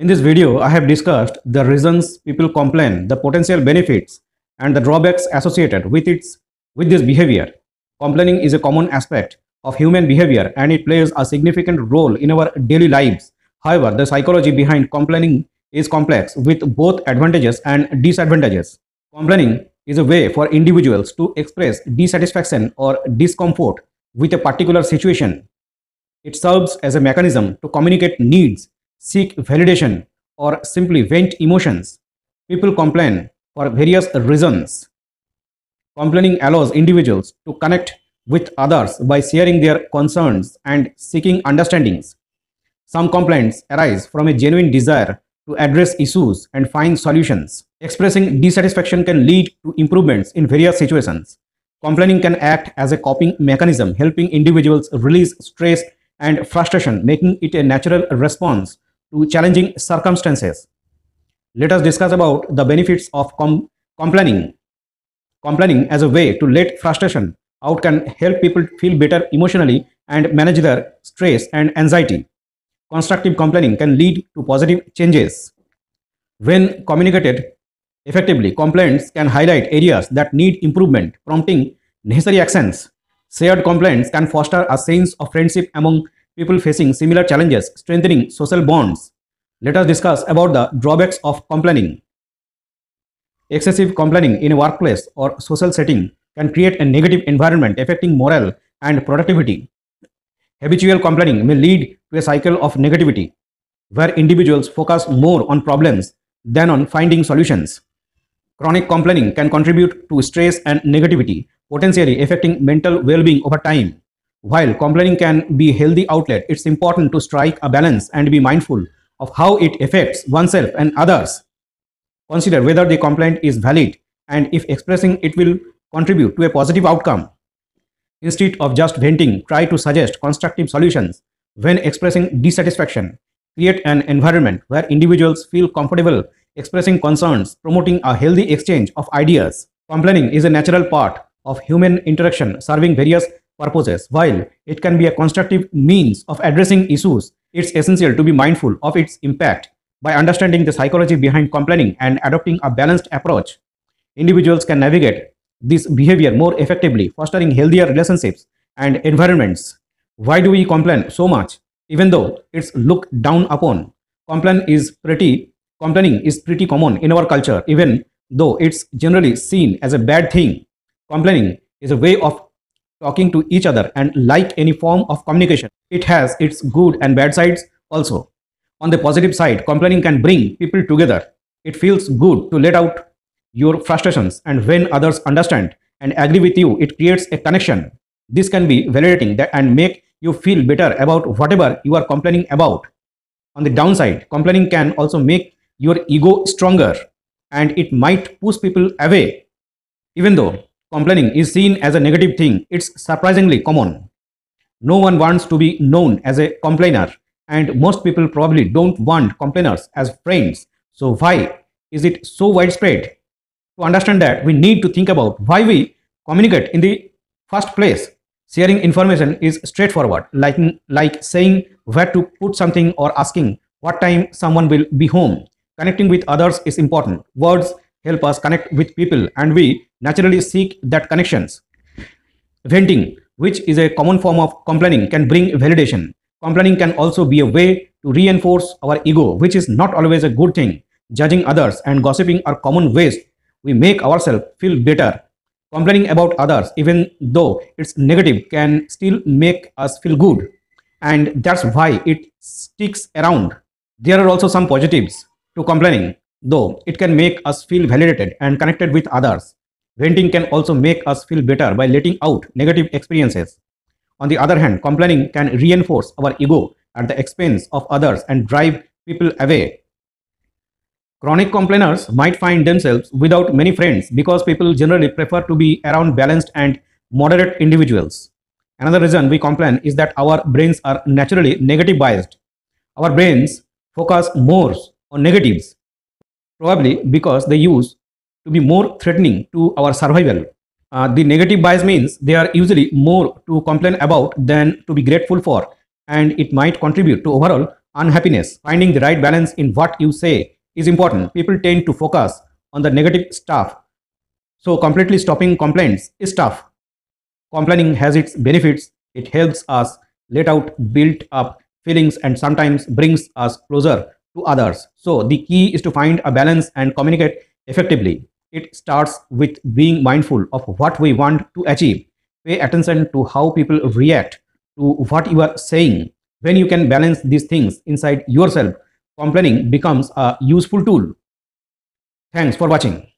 In this video, I have discussed the reasons people complain, the potential benefits, and the drawbacks associated with this behavior. Complaining is a common aspect of human behavior and it plays a significant role in our daily lives. However, the psychology behind complaining is complex with both advantages and disadvantages. Complaining is a way for individuals to express dissatisfaction or discomfort with a particular situation. It serves as a mechanism to communicate needs, seek validation, or simply vent emotions. People complain for various reasons. Complaining allows individuals to connect with others by sharing their concerns and seeking understandings. Some complaints arise from a genuine desire to address issues and find solutions. Expressing dissatisfaction can lead to improvements in various situations. Complaining can act as a coping mechanism, helping individuals release stress and frustration, making it a natural response to challenging circumstances. Let us discuss about the benefits of complaining. Complaining as a way to let frustration out can help people feel better emotionally and manage their stress and anxiety. Constructive complaining can lead to positive changes. When communicated effectively, complaints can highlight areas that need improvement, prompting necessary actions. Shared complaints can foster a sense of friendship among people facing similar challenges, strengthening social bonds. Let us discuss about the drawbacks of complaining. Excessive complaining in a workplace or social setting can create a negative environment affecting morale and productivity. Habitual complaining may lead to a cycle of negativity, where individuals focus more on problems than on finding solutions. Chronic complaining can contribute to stress and negativity, potentially affecting mental well-being over time. While complaining can be a healthy outlet, it's important to strike a balance and be mindful of how it affects oneself and others. Consider whether the complaint is valid and if expressing it will contribute to a positive outcome. Instead of just venting, try to suggest constructive solutions. When expressing dissatisfaction, create an environment where individuals feel comfortable expressing concerns, promoting a healthy exchange of ideas. Complaining is a natural part of human interaction, serving various purposes. While it can be a constructive means of addressing issues, it's essential to be mindful of its impact. By understanding the psychology behind complaining and adopting a balanced approach, individuals can navigate this behavior more effectively, fostering healthier relationships and environments. Why do we complain so much? Even though it's looked down upon, complaining is pretty common in our culture, even though it's generally seen as a bad thing. Complaining is a way of talking to each other, and like any form of communication, it has its good and bad sides also. On the positive side, complaining can bring people together. It feels good to let out your frustrations, and when others understand and agree with you, it creates a connection. This can be validating and make you feel better about whatever you are complaining about. On the downside, complaining can also make your ego stronger and it might push people away. Even though complaining is seen as a negative thing, it's surprisingly common. No one wants to be known as a complainer, and most people probably don't want complainers as friends. So why is it so widespread? To understand that, we need to think about why we communicate in the first place. Sharing information is straightforward, like saying where to put something or asking what time someone will be home. Connecting with others is important. Words help us connect with people and we naturally seek that connections. Venting, which is a common form of complaining, can bring validation. Complaining can also be a way to reinforce our ego, which is not always a good thing. Judging others and gossiping are common ways we make ourselves feel better. Complaining about others, even though it's negative, can still make us feel good, and that's why it sticks around. There are also some positives to complaining, though it can make us feel validated and connected with others. Venting can also make us feel better by letting out negative experiences. On the other hand, complaining can reinforce our ego at the expense of others and drive people away. Chronic complainers might find themselves without many friends because people generally prefer to be around balanced and moderate individuals. Another reason we complain is that our brains are naturally negative biased. Our brains focus more on negatives, probably because they used to be more threatening to our survival. The negative bias means they are usually more to complain about than to be grateful for, and it might contribute to overall unhappiness. Finding the right balance in what you say is important. People tend to focus on the negative stuff, so completely stopping complaints is tough. Complaining has its benefits. It helps us let out built up feelings and sometimes brings us closer to others. So the key is to find a balance and communicate effectively. It starts with being mindful of what we want to achieve. Pay attention to how people react to what you are saying. When you can balance these things inside yourself, complaining becomes a useful tool. Thanks for watching.